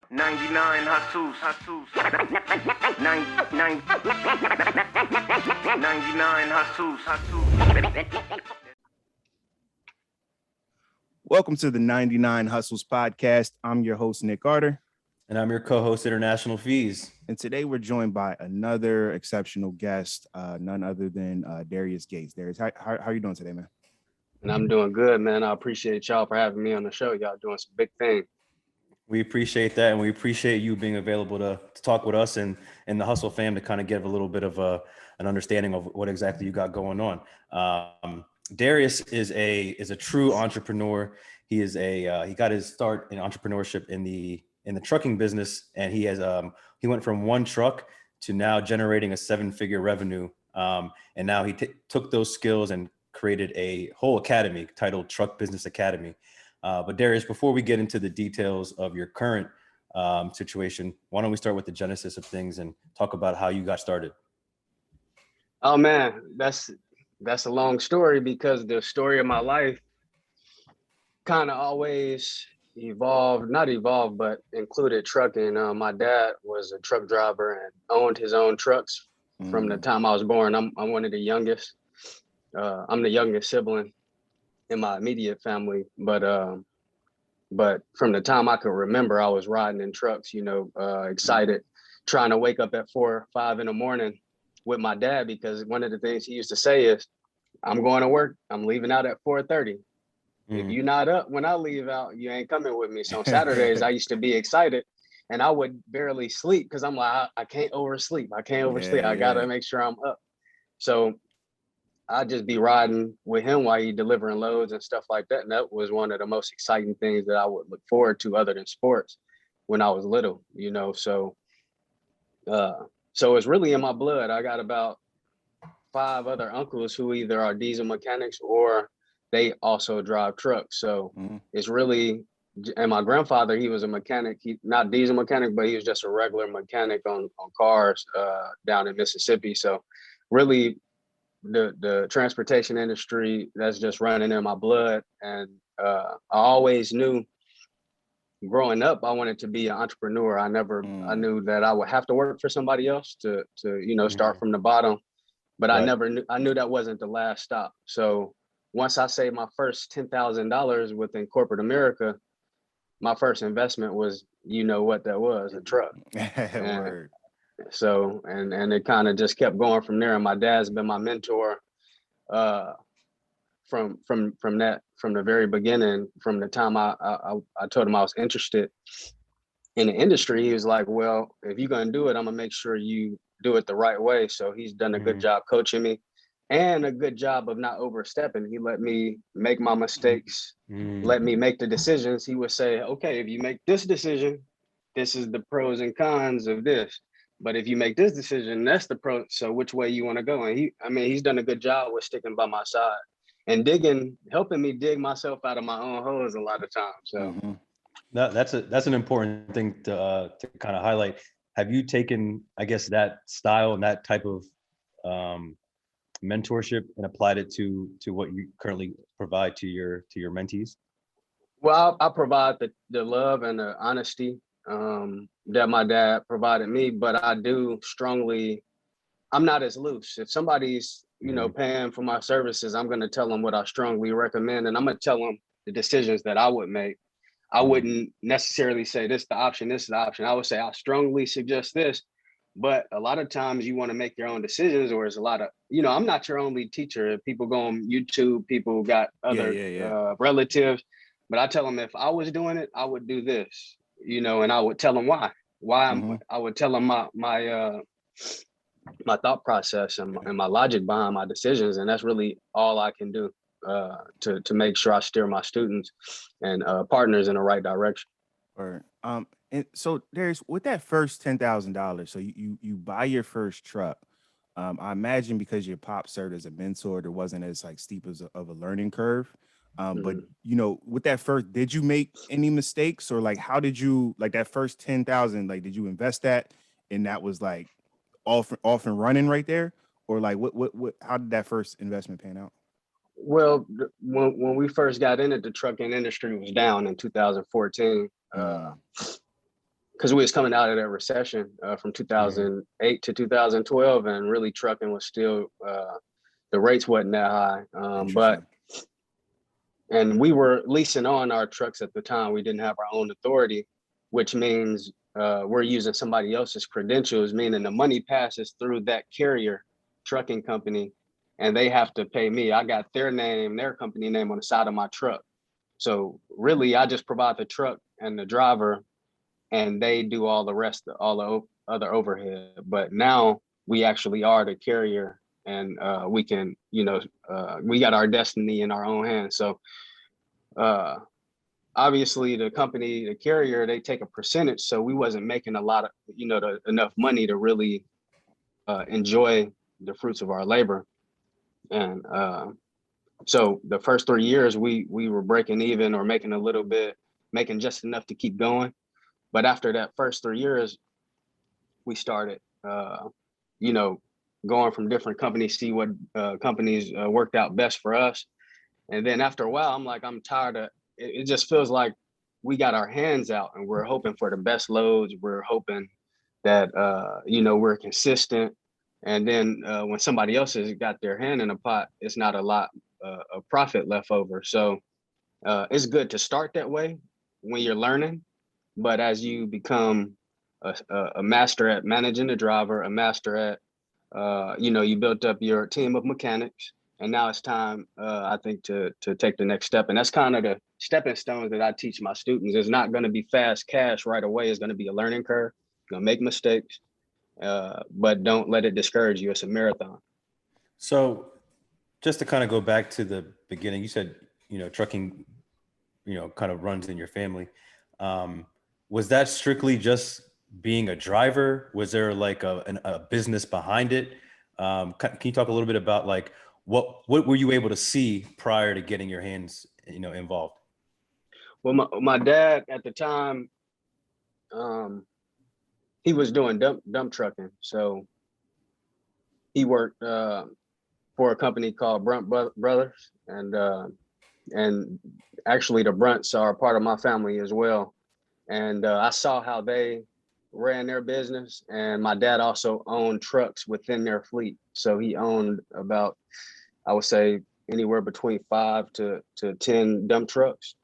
99 hustles. 99 hustles. Welcome to the 99 Hustles podcast. I'm your host, Nick Carter. And I'm your co-host, International Fees. And today we're joined by another exceptional guest, none other than Darrius Gates. Darrius, how are you doing today, man? And I'm doing good, man. I appreciate y'all for having me on the show. Y'all doing some big things. We appreciate that, and we appreciate you being available to talk with us and the Hustle fam to kind of give a little bit of an understanding of what exactly you got going on. Darrius is a true entrepreneur. He is he got his start in entrepreneurship in the trucking business, and he went from one truck to now generating a 7-figure revenue. And now he took those skills and created a whole academy titled Truck Business Academy. But Darrius, before we get into the details of your current situation, why don't we start with the genesis of things and talk about how you got started? Oh man, that's a long story because the story of my life kind of always not evolved, but included trucking. My dad was a truck driver and owned his own trucks from the time I was born. I'm one of the youngest. I'm the youngest sibling in my immediate family, but from the time I could remember, I was riding in trucks, excited, trying to wake up at 4 or 5 in the morning with my dad, because one of the things he used to say is, I'm going to work, I'm leaving out at 4:30. If you're not up when I leave out, you ain't coming with me. So on Saturdays, I used to be excited and I would barely sleep because I'm like, I can't oversleep. I got to make sure I'm up. So I'd just be riding with him while he delivering loads and stuff like that. And that was one of the most exciting things that I would look forward to other than sports when I was little, So it's really in my blood. I got about 5 other uncles who either are diesel mechanics or they also drive trucks. So it's really, and my grandfather, he was a mechanic, not diesel mechanic, but he was just a regular mechanic on cars down in Mississippi. So really, the transportation industry, that's just running in my blood. And I always knew growing up, I wanted to be an entrepreneur. I knew that I would have to work for somebody else to start from the bottom, but right. I knew that wasn't the last stop. So once I saved my first $10,000 within corporate America, my first investment was, what that was, a truck. Word. So, and it kind of just kept going from there. And my dad's been my mentor from the very beginning. From the time I told him I was interested in the industry, he was like, well, if you're going to do it, I'm going to make sure you do it the right way. So he's done a good job coaching me and a good job of not overstepping. He let me make my mistakes, let me make the decisions. He would say, okay, if you make this decision, this is the pros and cons of this. But if you make this decision, that's the pro. So which way you want to go? And he's done a good job with sticking by my side and helping me dig myself out of my own holes a lot of times. So that's an important thing to kind of highlight. Have you taken, I guess, that style and that type of mentorship and applied it to what you currently provide to your mentees? Well, I provide the love and the honesty that my dad provided me, but I do I'm not as loose. If somebody's, paying for my services, I'm going to tell them what I strongly recommend. And I'm going to tell them the decisions that I would make. I wouldn't necessarily say this is the option, this is the option. I would say, I strongly suggest this, but a lot of times you want to make your own decisions, or it's a lot of, I'm not your only teacher. People go on YouTube, people got other relatives, but I tell them if I was doing it, I would do this. And I would tell them why I would tell them my thought process and my logic behind my decisions. And that's really all I can do to make sure I steer my students and partners in the right direction. Or and so there's with that first $10,000. So you buy your first truck. I imagine because your pop served as a mentor, there wasn't as steep of a learning curve. But with that first, did you make any mistakes, or how did you that first 10,000? Did you invest that and that was off and running right there, or what? How did that first investment pan out? Well, when we first got into the trucking industry was down in 2014. because we was coming out of that recession from 2008 to 2012, and really trucking was still the rates wasn't that high. But and we were leasing on our trucks at the time. We didn't have our own authority, which means we're using somebody else's credentials, meaning the money passes through that carrier trucking company, and they have to pay me. I got their name, their company name on the side of my truck. So really, I just provide the truck and the driver, and they do all the rest, all the other overhead. But now we actually are the carrier, and we can, we got our destiny in our own hands. So obviously the company, the carrier, they take a percentage. So we wasn't making a lot of, enough money to really enjoy the fruits of our labor. And so the first 3 years we were breaking even or making a little bit, making just enough to keep going. But after that first 3 years, we started, going from different companies, see what companies worked out best for us. And then after a while, I'm like, I'm tired of it. It just feels like we got our hands out and we're hoping for the best loads. We're hoping that, we're consistent. And then when somebody else has got their hand in a pot, it's not a lot of profit left over. So it's good to start that way when you're learning. But as you become a master at managing the driver, a master at, you built up your team of mechanics, and now it's time, I think, to take the next step. And that's kind of the stepping stones that I teach my students. It's not going to be fast cash right away. It's going to be a learning curve. You're going to make mistakes, but don't let it discourage you. It's a marathon. So just to kind of go back to the beginning, you said, trucking, kind of runs in your family. Was that strictly just being a driver? Was there like a business behind it? Can you talk a little bit about like what were you able to see prior to getting your hands, involved? Well, my dad at the time, he was doing dump trucking. So he worked for a company called Brunt Brothers, and actually the Brunts are part of my family as well. And I saw how they ran their business, and my dad also owned trucks within their fleet. So he owned about, I would say, anywhere between 5 to 10 dump trucks.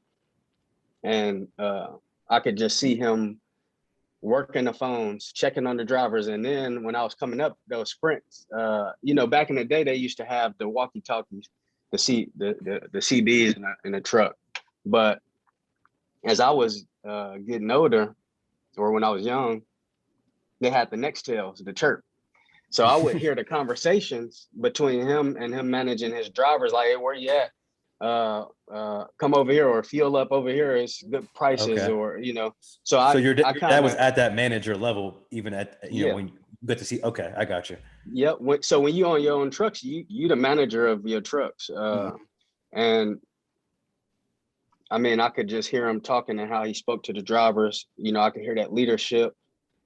And I could just see him working the phones, checking on the drivers. And then when I was coming up those sprints, back in the day, they used to have the walkie-talkies, the CBs in the truck. But as I was getting older, or when I was young, they had the Nextels, the chirp. So I would hear the conversations between him and him managing his drivers, like, hey, where you at? Come over here, or fuel up over here. It's good prices, Okay. or, So your dad kinda, was at that manager level, even at, Yeah. when you get to see, okay, I got you. Yep. So when you own your own trucks, you the manager of your trucks. And I mean, I could just hear him talking and how he spoke to the drivers. I could hear that leadership.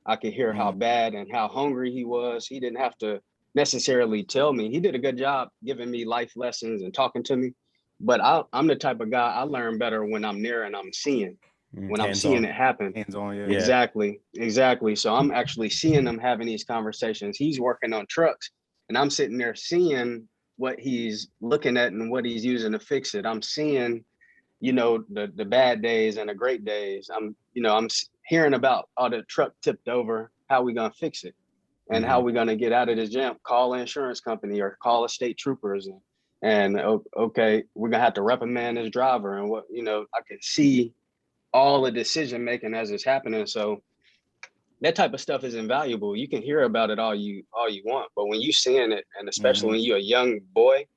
I could hear how bad and how hungry he was. He didn't have to necessarily tell me. He did a good job giving me life lessons and talking to me. But I'm the type of guy, I learn better when I'm near and I'm seeing, when I'm seeing it happen. Hands on, yeah. Exactly. So I'm actually seeing them having these conversations. He's working on trucks, and I'm sitting there seeing what he's looking at and what he's using to fix it. I'm seeing, the bad days and the great days. I'm hearing about all the truck tipped over, how we gonna fix it, and how we gonna get out of this jam. Call an insurance company or call a state troopers, and okay, we're gonna have to reprimand this driver. And I can see all the decision making as it's happening. So that type of stuff is invaluable. You can hear about it all you want, but when you seeing it, and especially when you're a young boy,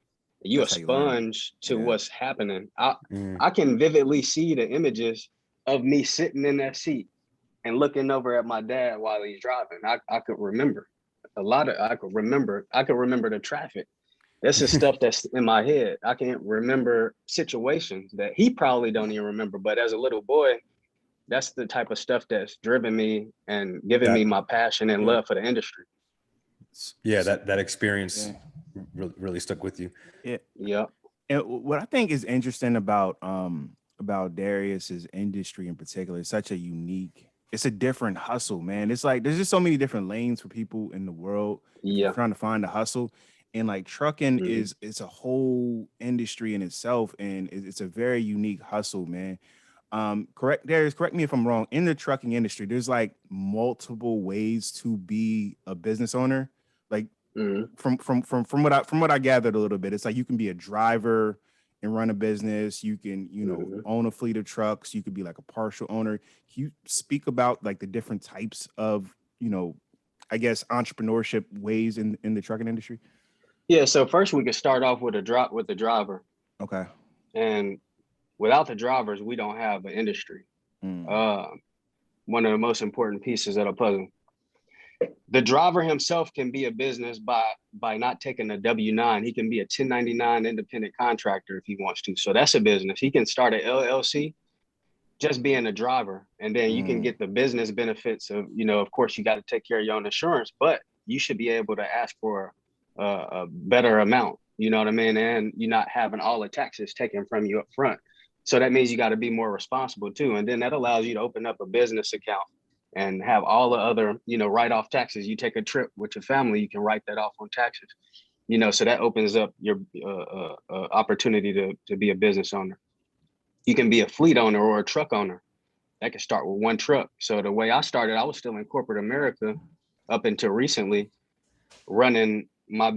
you a sponge to what's happening. I can vividly see the images of me sitting in that seat and looking over at my dad while he's driving. I could remember I could remember the traffic. This is stuff that's in my head. I can't remember situations that he probably don't even remember. But as a little boy, that's the type of stuff that's driven me and given me my passion and love for the industry. Yeah, that experience really stuck with you. Yeah. And what I think is interesting about Darrius's industry in particular, it's such a unique it's a different hustle, man. It's like there's just so many different lanes for people in the world if you're Yeah. trying to find a hustle. And like trucking Mhm. is it's a whole industry in itself, and it's a very unique hustle, man. Correct, Darius, correct me if I'm wrong. In the trucking industry, there's like multiple ways to be a business owner. Like Mhm. from what I gathered a little bit, it's like you can be a driver and run a business. You can, Mhm. own a fleet of trucks. You could be like a partial owner. Can you speak about like the different types of, I guess entrepreneurship ways in the trucking industry? Yeah. So first we could start off with the driver, Okay. and without the drivers, we don't have an industry. Mm, Uh, One of the most important pieces of the puzzle. The driver himself can be a business by not taking a W-9. He can be a 1099 independent contractor if he wants to. So that's a business. He can start an LLC just being a driver, and then you can mm, get the business benefits of, of course, you got to take care of your own insurance, but you should be able to ask for a better amount. You know what I mean? And you're not having all the taxes taken from you up front. So that means you got to be more responsible too. And then that allows you to open up a business account and have all the other, write off taxes. You take a trip with your family, you can write that off on taxes. So that opens up your opportunity to be a business owner. You can be a fleet owner or a truck owner. That can start with one truck. So the way I started, I was still in corporate America up until recently, running my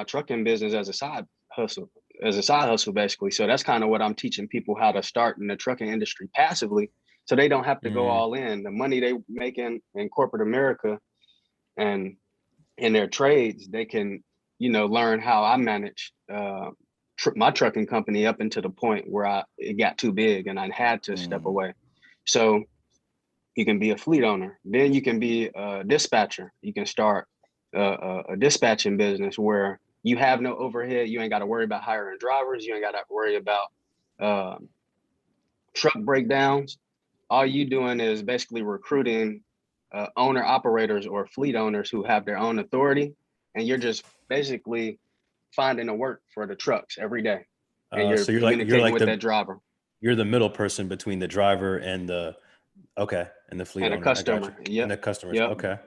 trucking business as a side hustle, basically. So that's kind of what I'm teaching people, how to start in the trucking industry passively, so they don't have to go Mm, all in. The money they make in corporate America and in their trades, they can, learn how I manage my trucking company up until the point where it got too big and I had to step mm, away. So you can be a fleet owner. Then you can be a dispatcher. You can start a dispatching business where you have no overhead. You ain't got to worry about hiring drivers. You ain't got to worry about uh, truck breakdowns. All you doing is basically recruiting owner operators or fleet owners who have their own authority, and you're just basically finding the work for the trucks every day, and you're so you're communicating like with that driver you're the middle person between the driver and the okay and the fleet and a owner. I got you. customer. And Yep, the customers. yep. Okay.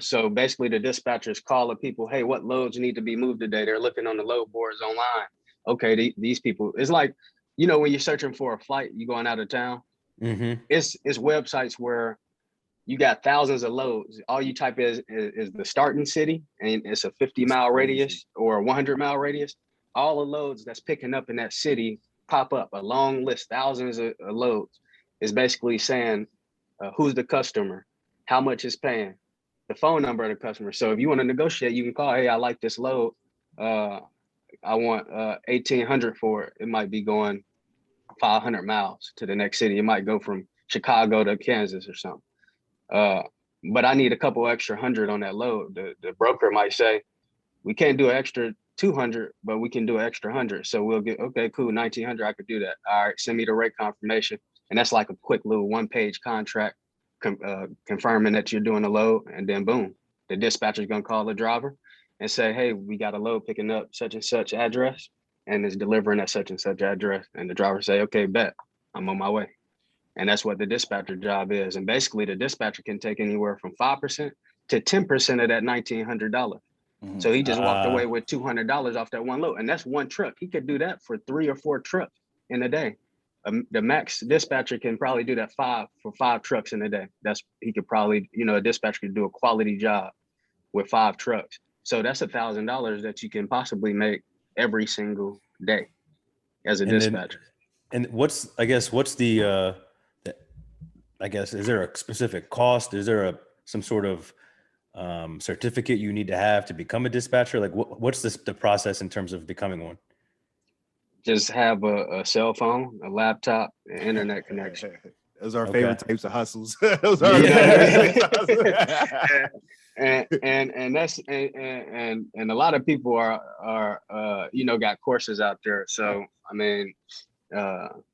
So basically, the dispatchers call the people, "Hey, what loads need to be moved today?" They're looking on the load boards online. Okay, these people. It's like, when you're searching for a flight, you going out of town. Mm-hmm. It's websites where you got thousands of loads. All you type is the starting city, and it's a 50 that's mile crazy. radius or a 100-mile radius. All the loads that's picking up in that city pop up, a long list, thousands of loads. Is basically saying who's the customer, how much is paying, the phone number of the customer. So if you want to negotiate, you can call. Hey, I like this load. Uh, I want 1,800 for it. It might be going 500 miles to the next city. It might go from Chicago to Kansas or something. Uh, but I need a couple extra hundred on that load. The broker might say, we can't do an extra 200, but we can do an extra 100. So we'll get, okay, cool, 1,900. I could do that. All right, send me the rate confirmation. And that's like a quick little one-page contract confirming that you're doing a load. And then boom, the dispatcher's gonna call the driver and say, hey, we got a load picking up such and such address and is delivering at such and such address. And the driver say, okay, bet, I'm on my way. And that's what the dispatcher job is. And basically the dispatcher can take anywhere from 5% to 10% of that $1,900. Mhm. So he just walked Uh, away with $200 off that one load. And that's one truck. He could do that for 3 or 4 trucks in a day. The max dispatcher can probably do that for 5 trucks in a day. He could probably, a dispatcher could do a quality job with 5 trucks. So that's $1,000 that you can possibly make every single day as a and then dispatcher. and what's the I guess is there a specific cost? Is there some sort of certificate you need to have to become a dispatcher? Like what's the process in terms of becoming one? Just have a cell phone, a laptop, an internet connection. Those are our Okay. favorite types of hustles. Those are our favorite Yeah. types of hustles. And that's and a lot of people are got courses out there. So I mean,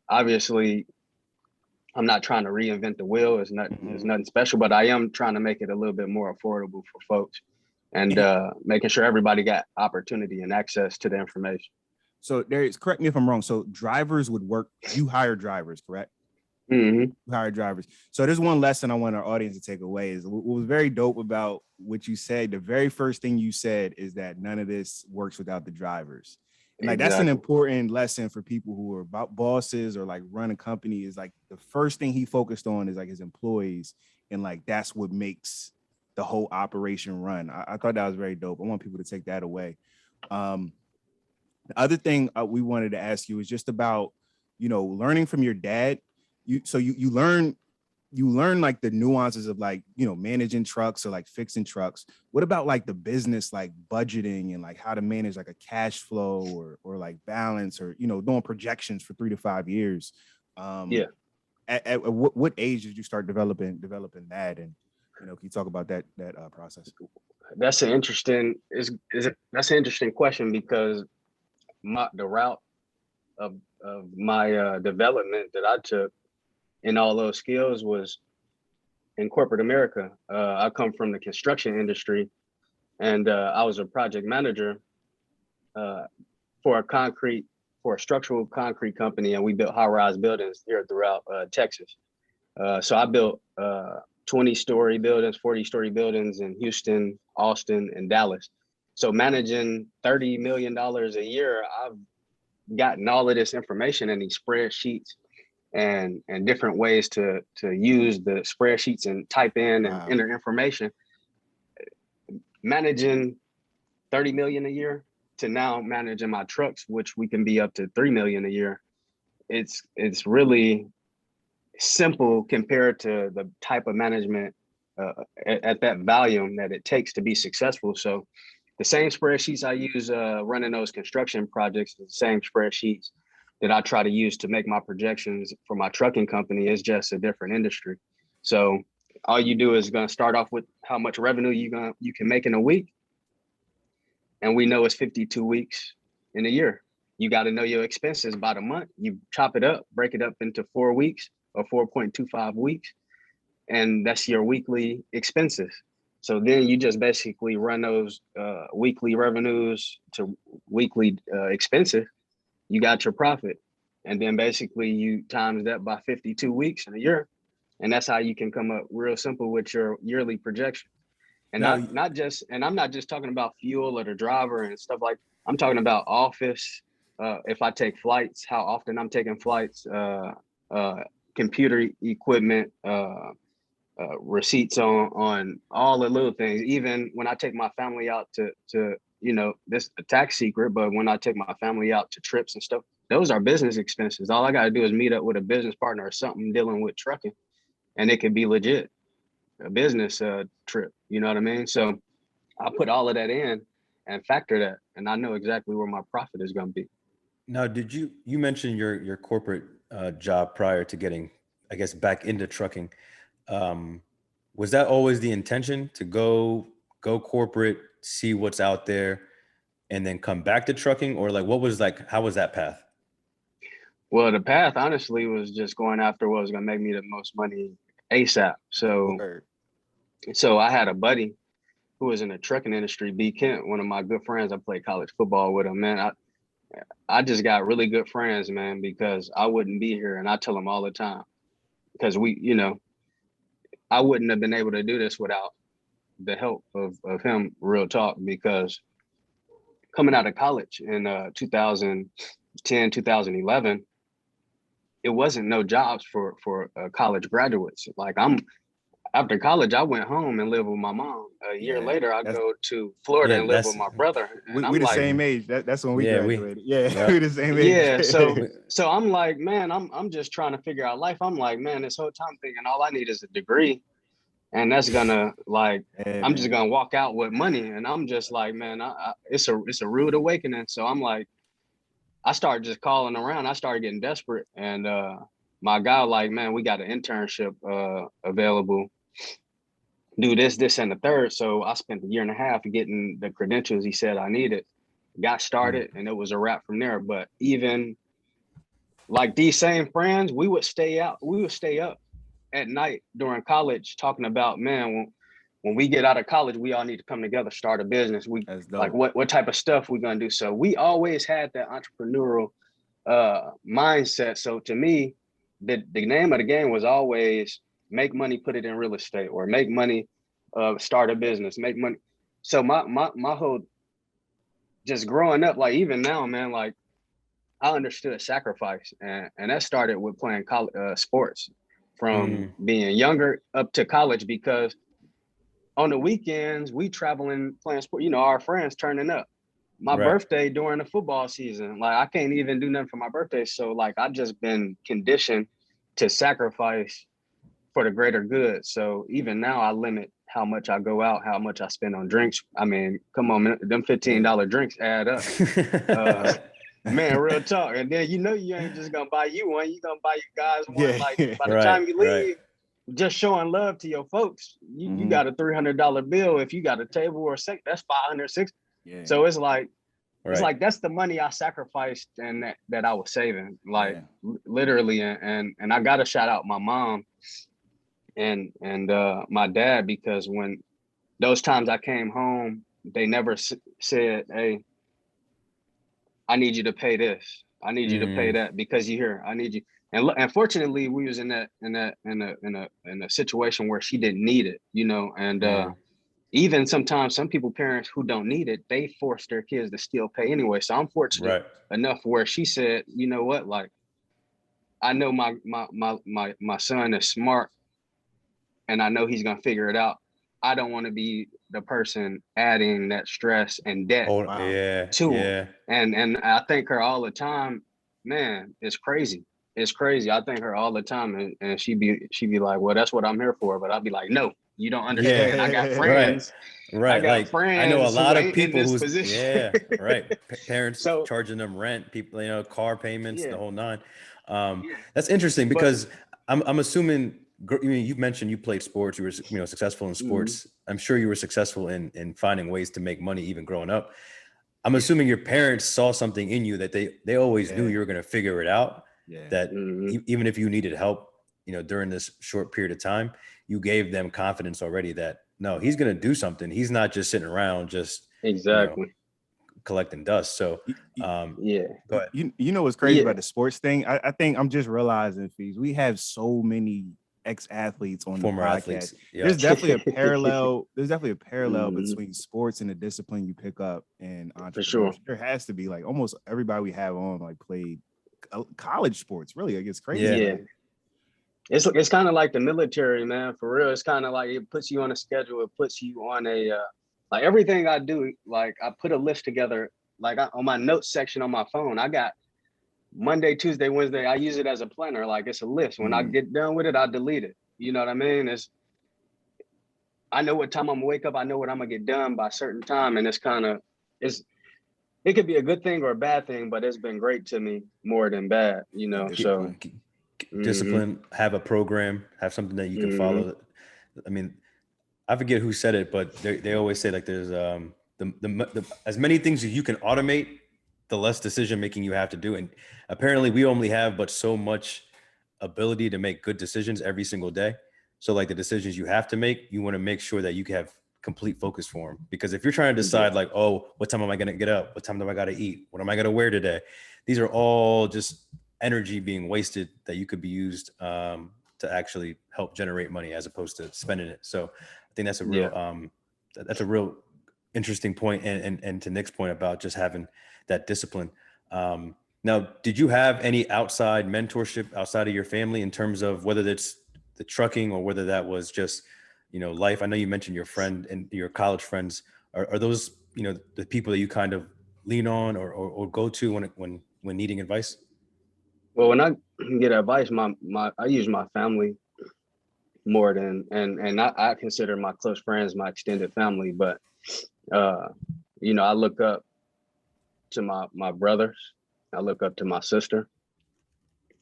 obviously I'm not trying to reinvent the wheel. It's Mhm. nothing special, but I am trying to make it a little bit more affordable for folks and And- making sure everybody got opportunity and access to the information. So Darius, correct me if I'm wrong. So drivers would work, you hire drivers, correct? Hmm. hire drivers. So there's one lesson I want our audience to take away is what was very dope about what you said. The very first thing you said is that none of this works without the drivers. And like, that's an Exactly. important lesson for people who are about bosses or like run a company is like the first thing he focused on is like his employees. And like, that's what makes the whole operation run. I thought that was very dope. I want people to take that away. The other thing we wanted to ask you is just about, learning from your dad. You learn like the nuances of like, managing trucks or like fixing trucks. What about like the business, like budgeting and like how to manage like a cash flow or like balance or, doing projections for 3 to 5 years? Yeah. At what age did you start developing that? And, can you talk about that process? That's an interesting that's an interesting question because the route of my development that I took in all those skills was in corporate America. I come from the construction industry, and I was a project manager for a structural concrete company, and we built high-rise buildings here throughout Texas. So I built 20-story buildings, 40-story buildings in Houston, Austin, and Dallas. So managing $30 million a year, I've gotten all of this information in these spreadsheets and different ways to use the spreadsheets and type in and enter information. Managing 30 million a year to now managing my trucks, which we can be up to 3 million a year. It's really simple compared to the type of management at that volume that it takes to be successful. So the same spreadsheets I use running those construction projects, the same spreadsheets that I try to use to make my projections for my trucking company is just a different industry. So all you do is going to start off with how much revenue you can make in a week. And we know it's 52 weeks in a year. You got to know your expenses by the month. You chop it up, break it up into 4 weeks or 4.25 weeks. And that's your weekly expenses. So then you just basically run those weekly revenues to weekly expenses. You got your profit. And then basically you times that by 52 weeks in a year. And that's how you can come up real simple with your yearly projection. And I'm not just talking about fuel or the driver and stuff like, I'm talking about office. If I take flights, how often I'm taking flights, computer equipment, receipts on all the little things. Even when I take my family out to this a tax secret, but when I take my family out to trips and stuff, those are business expenses. All I got to do is meet up with a business partner or something dealing with trucking, and it can be legit a business trip. You know what I mean? So I put all of that in and factor that, and I know exactly where my profit is going to be. Now, you mentioned your corporate job prior to getting, I guess, back into trucking. Was that always the intention to go corporate, see what's out there, and then come back to trucking? Or like, how was that path? Well, the path honestly was just going after what was going to make me the most money ASAP. So I had a buddy who was in the trucking industry, B. Kent, one of my good friends. I played college football with him, man. I just got really good friends, man, because I wouldn't be here. And I tell him all the time, because I wouldn't have been able to do this without the help of him, real talk, because coming out of college in 2010, 2011, it wasn't no jobs for college graduates. Like after college, I went home and lived with my mom. A year later, I go to Florida and live with my brother. And we're the same age. That's when we graduated. We're the same age. Yeah, so I'm like, man, I'm just trying to figure out life. I'm like, man, this whole time thinking all I need is a degree, and that's gonna I'm just gonna walk out with money. And I'm just like, man, it's a rude awakening. So I'm like, I started just calling around. I started getting desperate, and my guy like, man, we got an internship available. Do this, and the third. So I spent a year and a half getting the credentials he said I needed. Got started, and it was a wrap from there. But even like these same friends, we would stay up at night during college talking about, man, when we get out of college, we all need to come together, start a business. We like what type of stuff we're gonna do. So we always had that entrepreneurial mindset. So to me, the name of the game was always make money, put it in real estate, or make money, start a business, make money. So my whole, just growing up, like even now, man, like I understood sacrifice, and that started with playing college sports from being younger up to college, because on the weekends we traveling playing sport, our friends turning up. My Right. birthday during the football season, like I can't even do nothing for my birthday. So like I just been conditioned to sacrifice for the greater good. So even now I limit how much I go out, how much I spend on drinks. I mean, come on, man, them $15 drinks add up. Man, real talk. And then you ain't just gonna buy you one, you gonna buy you guys one. Like by the time you leave, just showing love to your folks. You got a $300 bill. If you got a table or sink, that's 500, 600. Yeah. So it's like, it's like that's the money I sacrificed and that I was saving, like literally. And I gotta shout out my mom and my dad, because when those times I came home, they never said, "Hey, I need you to pay this. I need you to pay that because you're here. I need you." And fortunately, we was in a situation where she didn't need it, and even sometimes some parents who don't need it, they force their kids to still pay anyway. So I'm fortunate enough where she said, "You know what? Like, I know my son is smart, and I know he's gonna figure it out. I don't want to be the person adding that stress and debt to him." And I thank her all the time. Man, it's crazy. It's crazy. I thank her all the time, and she be like, "Well, that's what I'm here for." But I'll be like, "No, you don't understand. I got friends. Right. I got like friends. I know a lot of people who's position. Parents So, charging them rent, people, car payments, the whole nine. That's interesting because I'm assuming, you've mentioned you played sports, you were successful in sports. I'm sure you were successful in finding ways to make money even growing up. I'm assuming your parents saw something in you that they always knew you were going to figure it out. That even if you needed help, during this short period of time, you gave them confidence already that no, he's going to do something. He's not just sitting around just collecting dust. So go ahead. You know what's crazy about the sports thing? I think I'm just realizing, Fees, we have so many ex-athletes on Former the podcast. athletes. Yeah. There's definitely a parallel. There's definitely a parallel between sports and the discipline you pick up in entrepreneurship. For sure. There has to be, like, almost everybody we have on like played college sports. Really, like, it's crazy. Yeah. It's kind of like the military, man. For real, it's kind of like it puts you on a schedule. It puts you on a like everything I do. Like I put a list together. Like on my notes section on my phone, I got Monday, Tuesday, Wednesday. I use it as a planner. Like it's a list. When I get done with it, I delete it. You know what I mean? I know what time I'm gonna wake up. I know what I'm gonna get done by a certain time, and it could be a good thing or a bad thing, but it's been great to me more than bad. So. Discipline, have a program, have something that you can follow. I mean, I forget who said it, but they always say like there's the as many things as you can automate, the less decision making you have to do. And apparently we only have but so much ability to make good decisions every single day. So like the decisions you have to make, you want to make sure that you have complete focus for them. Because if you're trying to decide like, oh, what time am I going to get up? What time do I got to eat? What am I going to wear today? These are all just energy being wasted that you could be used to actually help generate money as opposed to spending it. So I think that's a real interesting point. And to Nick's point about just having that discipline. Now, did you have any outside mentorship outside of your family in terms of whether it's the trucking or whether that was just, life? I know you mentioned your friend and your college friends. Are those, the people that you kind of lean on or go to when needing advice? Well, when I get advice, I use my family more than, and I consider my close friends my extended family. But I look up to my brothers. I look up to my sister,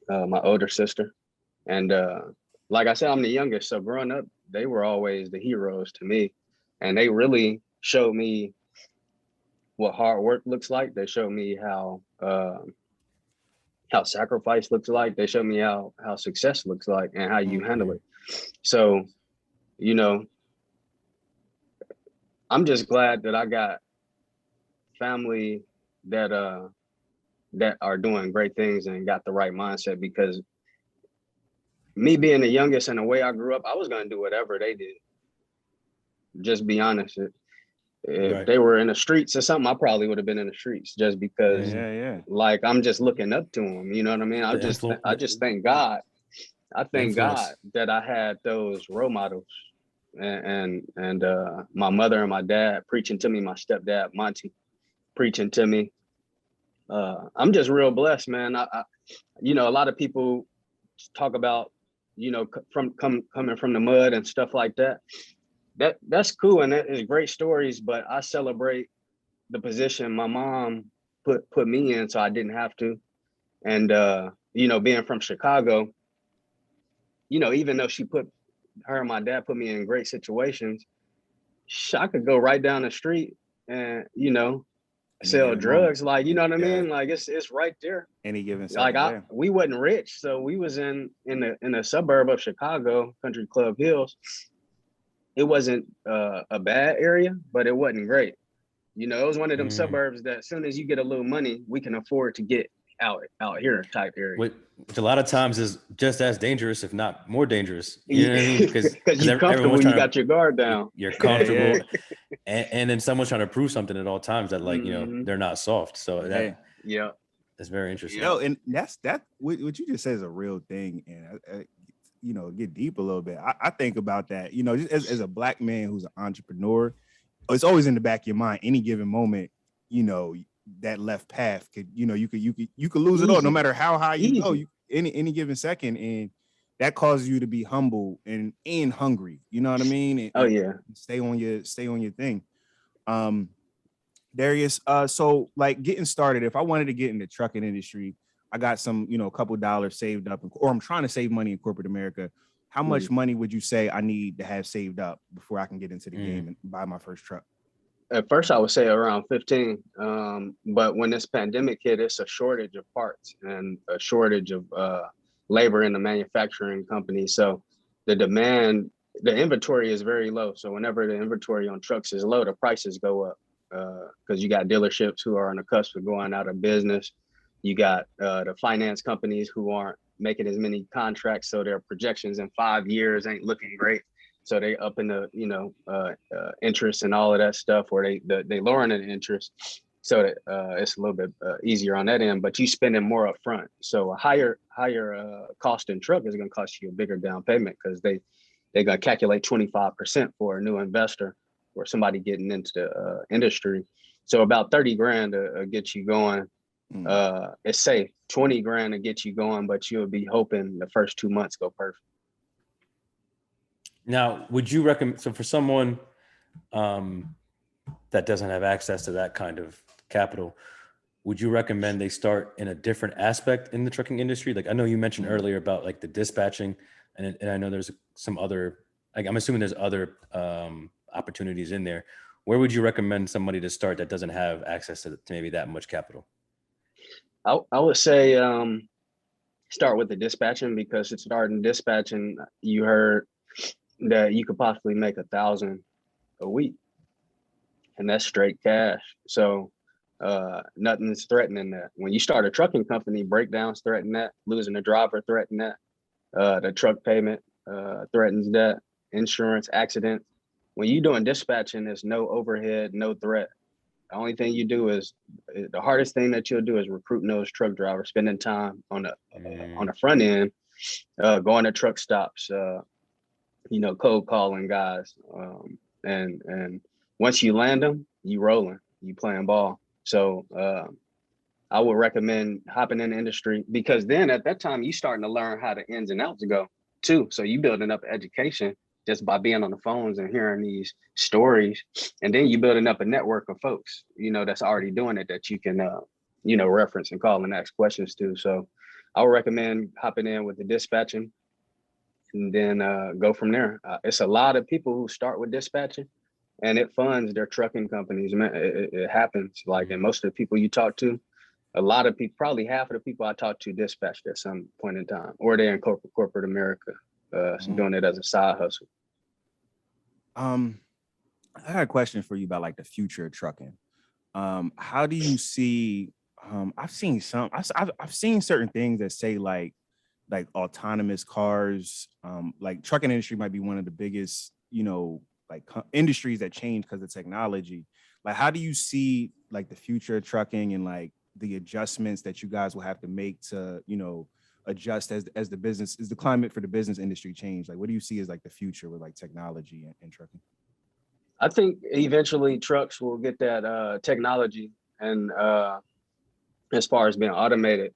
my older sister, and like I said, I'm the youngest. So growing up, they were always the heroes to me, and they really showed me what hard work looks like. They showed me how sacrifice looks like. They show me how success looks like and how you handle it. So, I'm just glad that I got family that are doing great things and got the right mindset, because me being the youngest and the way I grew up, I was gonna do whatever they did. Just be honest. If Right. they were in the streets or something, I probably would have been in the streets just because Yeah. like I'm just looking up to them. You know what I mean? I just thank God. I The thank God influence. that I had those role models and my mother and my dad preaching to me, my stepdad, Monty, preaching to me. I'm just real blessed, man. You know, a lot of people talk about, you know, coming from the mud and stuff like that. That's cool and that is great stories, but I celebrate the position my mom put me in so I didn't have to. And you know, being from Chicago, you know, even though her and my dad put me in great situations, I could go right down the street and, you know, Any sell given moment. drugs. Like, you know what I Yeah. mean? Like it's right there. Any given Like second. Yeah. we wasn't rich, so we was in the suburb of Chicago, Country Club Hills. It wasn't a bad area, but it wasn't great. You know, it was one of them suburbs that as soon as you get a little money, we can afford to get out here type area. Which a lot of times is just as dangerous, if not more dangerous. You know what I mean? Because you're comfortable, everyone's you trying got your guard down. you're Yeah. comfortable, and then someone's trying to prove something at all times that, like, you know, Mhm. they're not soft. So Yeah. Yeah. that's very interesting. Yo, and that what you just said is a real thing, and you know, get deep a little bit. I think about that, you know, just as a black man who's an entrepreneur, it's always in the back of your mind. Any given moment, you know, that left path could, you know, you could lose it all, no Easy. matter how high you go. Easy. Any given second, and that causes you to be humble and hungry. You know what I mean? And, Oh yeah. and stay on your thing. Darrius, so like getting started, if I wanted to get in the trucking industry, I got some, you know, a couple dollars saved up, or I'm trying to save money in corporate America. How much money would you say I need to have saved up before I can get into the game and buy my first truck? At first I would say around 15. But when this pandemic hit, it's a shortage of parts and a shortage of labor in the manufacturing company. So the inventory is very low. So whenever the inventory on trucks is low, the prices go up because you got dealerships who are on the cusp of going out of business. You got the finance companies who aren't making as many contracts. So their projections in 5 years ain't looking great. So they up in the, you know, interest and all of that stuff, or they lowering the interest, so that it's a little bit easier on that end. But you spending more up front, so a higher cost in truck is going to cost you a bigger down payment because they're going to calculate 25% for a new investor or somebody getting into the industry. So about 30 grand to get you going. It's safe. 20 grand to get you going, but you'll be hoping the first 2 months go perfect. Now, would you recommend, so for someone that doesn't have access to that kind of capital, would you recommend they start in a different aspect in the trucking industry? Like, I know you mentioned earlier about like the dispatching, and I know there's some other, like, I'm assuming there's other opportunities in there. Where would you recommend somebody to start that doesn't have access to maybe that much capital? I would say start with the dispatching, because it's starting dispatching. You heard that you could possibly make 1,000 a week, and that's straight cash. So nothing's threatening that. When you start a trucking company, breakdowns threaten that, losing a driver threaten that, the truck payment threatens that, insurance, accidents. When you're doing dispatching, there's no overhead, no threat. The only thing you do is, the hardest thing that you'll do is recruiting those truck drivers, spending time on the front end, going to truck stops, you know, cold calling guys, and once you land them, you rolling, you playing ball. So I would recommend hopping in the industry, because then at that time you starting to learn how the ins and outs go too. So you building up education just by being on the phones and hearing these stories, and then you building up a network of folks, you know, that's already doing it, that you can you know, reference and call and ask questions to. So I would recommend hopping in with the dispatching, and then go from there. It's a lot of people who start with dispatching, and it funds their trucking companies. Man, it happens. Like, and most of the people you talk to, a lot of people, probably half of the people I talk to, dispatched at some point in time, or they're in corporate America, doing it as a side hustle. I got a question for you about like the future of trucking. How do you see? I've seen certain things that say like like autonomous cars. Like trucking industry might be one of the biggest, like industries that change because of technology. Like, how do you see like the future of trucking and like the adjustments that you guys will have to make to, adjust as the business, is the climate for the business industry change? Like, what do you see as like the future with like technology and trucking? I think eventually trucks will get that technology and as far as being automated.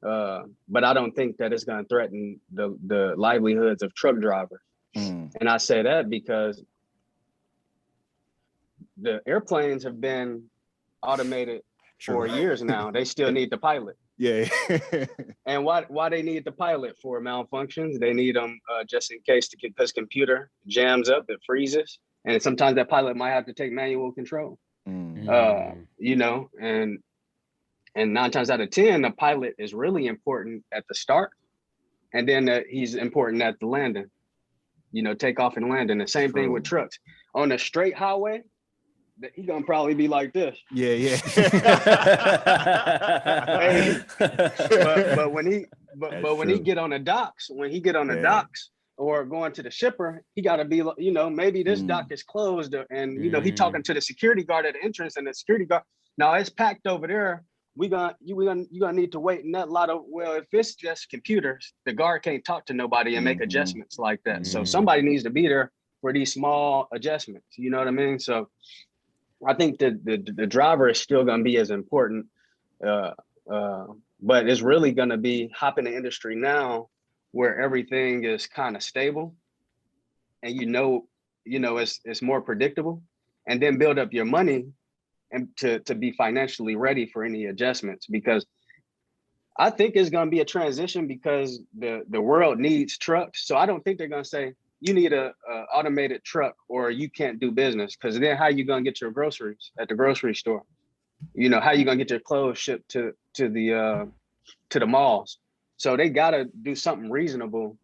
But I don't think that it's going to threaten the livelihoods of truck drivers. And I say that because the airplanes have been automated for years now. They still need the pilot. Yeah. And why they need the pilot? For malfunctions. They need them just in case because computer jams up, it freezes. And sometimes that pilot might have to take manual control. And 9 times out of 10, the pilot is really important at the start. And then he's important at the landing, takeoff and landing. The same thing with trucks. On a straight highway, he's gonna probably be like this. Yeah. but when he get on the docks, docks or going to the shipper, he got to be, maybe this dock is closed, and he talking to the security guard at the entrance, and the security guard, now it's packed over there. You gonna need to wait in that lot of, well, if it's just computers, the guard can't talk to nobody and make adjustments like that. So somebody needs to be there for these small adjustments. You know what I mean? So I think that the driver is still gonna be as important, but it's really gonna be hopping the industry now where everything is kind of stable, and it's more predictable, and then build up your money and to be financially ready for any adjustments, because I think it's going to be a transition, because the world needs trucks. So I don't think they're going to say you need a automated truck or you can't do business, because then how you going to get your groceries at the grocery store? How you going to get your clothes shipped to the malls? So they got to do something reasonable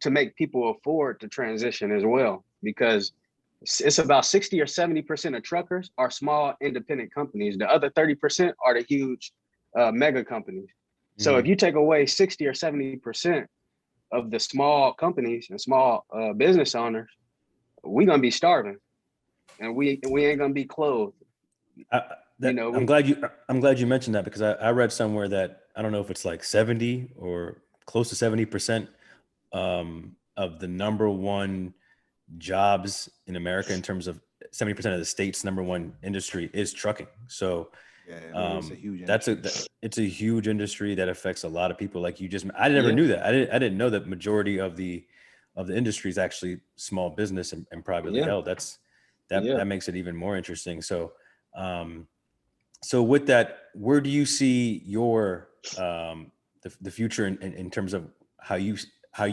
to make people afford to transition as well, because it's about 60 or 70% of truckers are small independent companies. The other 30% are the huge mega companies. So if you take away 60 or 70% of the small companies and small business owners, we're gonna be starving, and we ain't gonna be clothed. I'm glad you mentioned that, because I read somewhere that, I don't know if it's like 70 or close to 70% of the number one jobs in America, in terms of 70% of the state's number one industry, is trucking. So it's a huge it's a huge industry that affects a lot of people. Like I never knew that. I didn't know that majority of the industry is actually small business and privately held. That makes it even more interesting. So so with that, where do you see your the future in terms of how you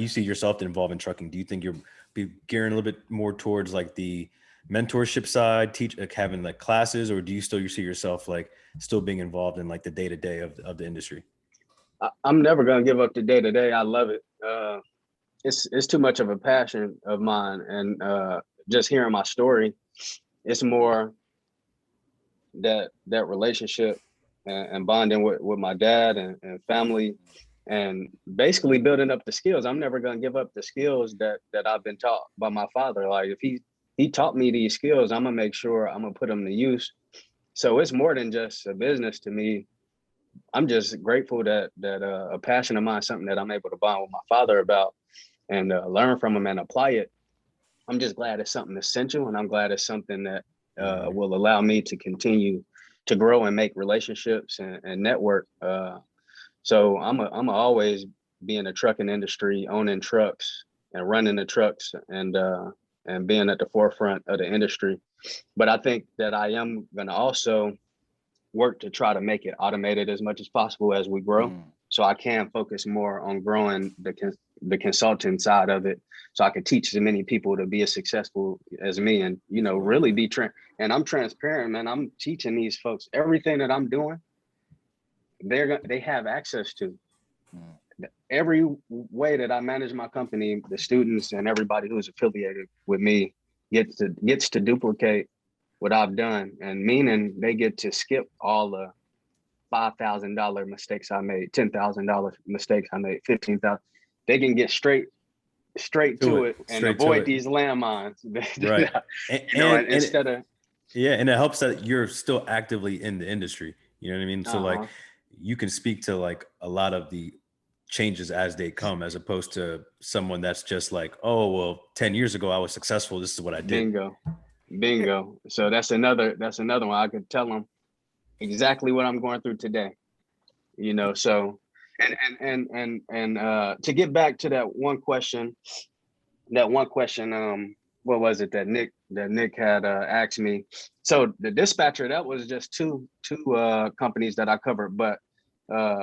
see yourself involved in trucking? Do you think you're be gearing a little bit more towards like the mentorship side, having like classes, or do you see yourself like still being involved in like the day-to-day of the industry? I'm never going to give up the day-to-day. I love it. It's too much of a passion of mine. And just hearing my story, it's more that relationship and bonding with my dad and family, and basically building up the skills. I'm never going to give up the skills that I've been taught by my father. Like, if he taught me these skills, I'm going to make sure I'm going to put them to use. So it's more than just a business to me. I'm just grateful that a passion of mine, something that I'm able to bond with my father about and learn from him and apply it. I'm just glad it's something essential, and I'm glad it's something that will allow me to continue to grow and make relationships and network. So I'm always be in the trucking industry, owning trucks and running the trucks, and being at the forefront of the industry. But I think that I am going to also work to try to make it automated as much as possible as we grow. So I can focus more on growing the consulting side of it, so I can teach as many people to be as successful as me, and really be and I'm transparent, man. I'm teaching these folks everything that I'm doing. They have access to every way that I manage my company. The students and everybody who's affiliated with me gets to duplicate what I've done, and meaning they get to skip all the $5,000 mistakes I made, $10,000 mistakes I made, $15,000. they can get straight to it and straight to avoid it. these landmines. Right. And instead of yeah, and it helps that you're still actively in the industry. You know what I mean? So like you can speak to like a lot of the changes as they come, as opposed to someone that's just like, oh, well, 10 years ago I was successful. This is what I did. bingo. So that's another one. I could tell them exactly what I'm going through today. You know, so and to get back to that one question, what was it that Nick had asked me? So the dispatcher, that was just two companies that I covered, but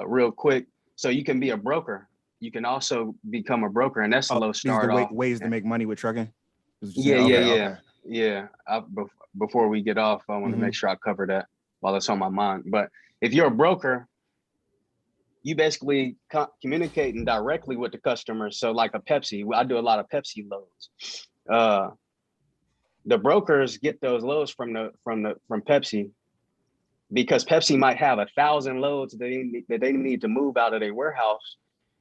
real quick, so you can be a broker. You can also become a broker, and that's a low start off. Ways to make money with trucking? Yeah. Before we get off, I want to make sure I cover that while it's on my mind. But if you're a broker, you basically communicating directly with the customer. So like a Pepsi, I do a lot of Pepsi loads. The brokers get those loads from Pepsi, because Pepsi might have 1,000 loads that they need to move out of their warehouse.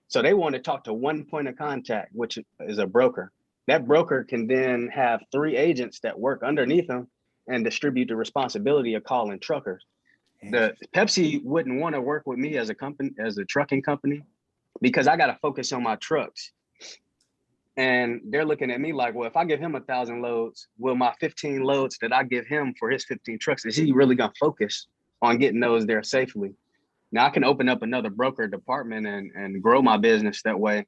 So they want to talk to one point of contact, which is a broker. That broker can then have 3 agents that work underneath them and distribute the responsibility of calling truckers. The Pepsi wouldn't want to work with me as a company, as a trucking company, because I got to focus on my trucks. And they're looking at me like, well, if I give him 1,000 loads, will my 15 loads that I give him for his 15 trucks, is he really going to focus on getting those there safely? Now I can open up another broker department and grow my business that way.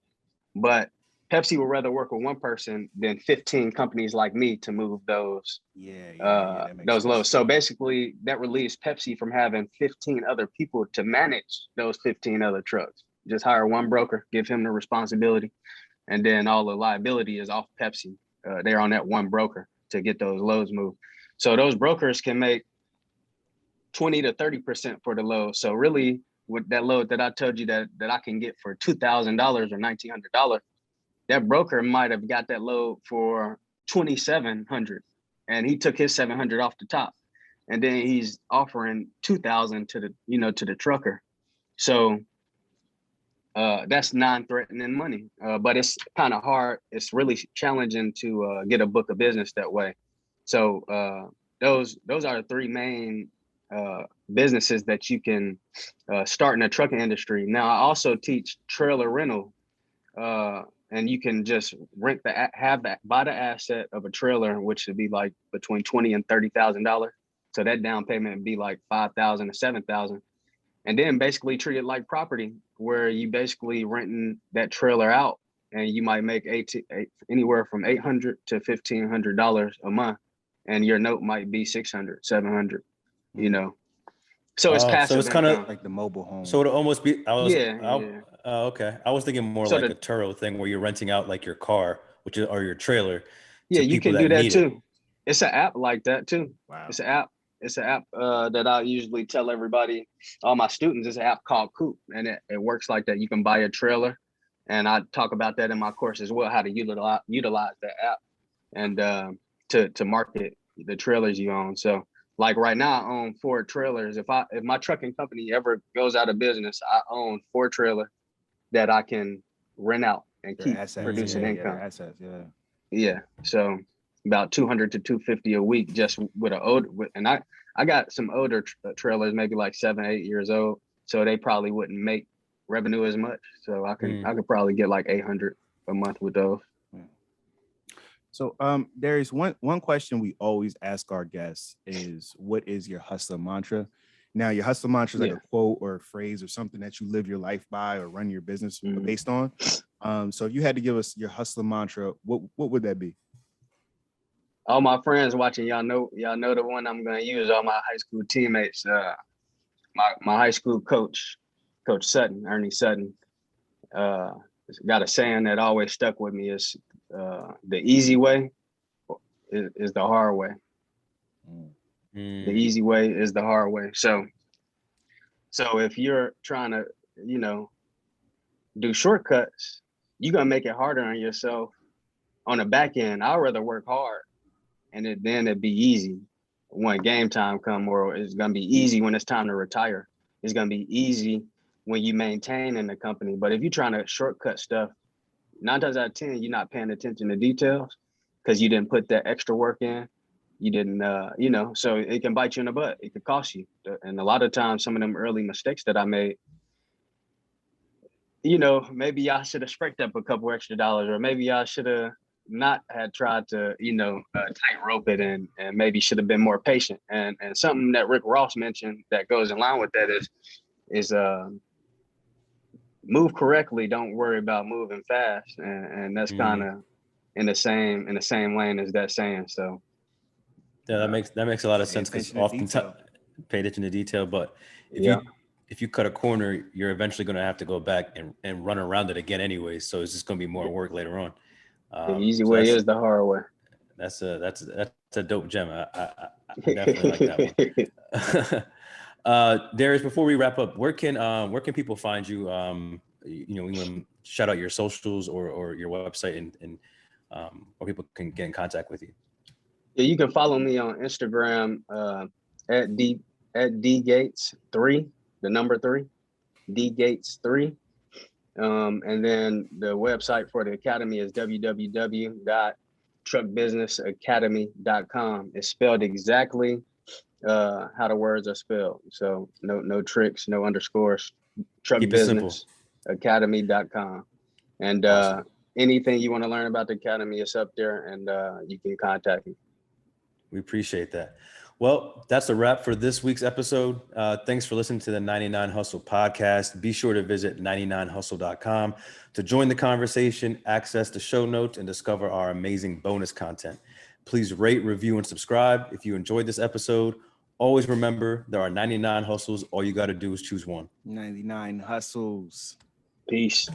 But Pepsi would rather work with one person than 15 companies like me to move those those loads. So basically that relieves Pepsi from having 15 other people to manage those 15 other trucks. Just hire one broker, give him the responsibility, and then all the liability is off Pepsi. They're on that one broker to get those loads moved. So those brokers can make 20 to 30% for the load. So really, with that load that I told you that I can get for $2,000 or $1,900, that broker might have got that load for $2,700, and he took his $700 off the top, and then he's offering $2,000 to the trucker. So that's non-threatening money, but it's kind of hard. It's really challenging to get a book of business that way. So those are the 3 main businesses that you can start in the trucking industry. Now, I also teach trailer rental, and you can just buy the asset of a trailer, which would be like between $20,000 and $30,000. So that down payment would be like $5,000 to $7,000, and then basically treat it like property, where you basically renting that trailer out, and you might make anywhere from $800 to $1,500 a month, and your note might be $600, $700. You know, so it's passive. So it's kind of like the mobile home. So it'll almost be. Okay. I was thinking more like a Turo thing, where you're renting out like your car, or your trailer. Yeah, you can do that too. It's an app like that too. Wow. It's an app that I usually tell everybody, all my students. It's an app called Coop, and it works like that. You can buy a trailer, and I talk about that in my course as well, how to utilize that app and to market the trailers you own. So like right now, I own 4 trailers. If my trucking company ever goes out of business, I own 4 trailers that I can rent out and keep producing income. Assets, yeah. So about 200 to 250 a week, just with and I got some older trailers, maybe like 7, 8 years old. So they probably wouldn't make revenue as much. So I could probably get like 800 a month with those. So, Darrius, one question we always ask our guests is, what is your hustler mantra? Now, your hustler mantra is like a quote or a phrase or something that you live your life by or run your business based on. So if you had to give us your hustler mantra, what would that be? All my friends watching, y'all know the one I'm going to use. All my high school teammates, my high school coach, Coach Sutton, Ernie Sutton, got a saying that always stuck with me is, the easy way is the hard way. The easy way is the hard way. So if you're trying to, do shortcuts, you're going to make it harder on yourself on the back end. I'd rather work hard, and then it'd be easy when game time come, or it's going to be easy when it's time to retire. It's going to be easy when you maintain in the company. But if you're trying to shortcut stuff, 9 times out of 10, you're not paying attention to details because you didn't put that extra work in. You didn't, so it can bite you in the butt. It could cost you. And a lot of times, some of them early mistakes that I made, maybe I should have spiked up a couple extra dollars, or maybe I should have not had tried to, tightrope it and maybe should have been more patient. And something that Rick Ross mentioned that goes in line with that is move correctly. Don't worry about moving fast. And that's kind of in the same lane as that saying. So. Yeah, that makes a lot of sense because often pay attention to detail. But if you cut a corner, you're eventually going to have to go back and run around it again anyway. So it's just going to be more work later on. The easy way is the hard way. That's a dope gem. I definitely like that one. Darrius, before we wrap up, where can people find you? You can shout out your socials or your website and where people can get in contact with you. Yeah, you can follow me on Instagram at dgates3, the number 3, dgates3. And then the website for the academy is www.truckbusinessacademy.com. It's spelled exactly how the words are spelled. So no tricks, no underscores. Truckbusinessacademy.com. And awesome. Anything you want to learn about the academy is up there, and you can contact me. We appreciate that. Well, that's a wrap for this week's episode. Thanks for listening to the 99 Hustle podcast. Be sure to visit 99hustle.com to join the conversation, access the show notes, and discover our amazing bonus content. Please rate, review, and subscribe if you enjoyed this episode. Always remember, there are 99 hustles. All you got to do is choose one. 99 hustles. Peace.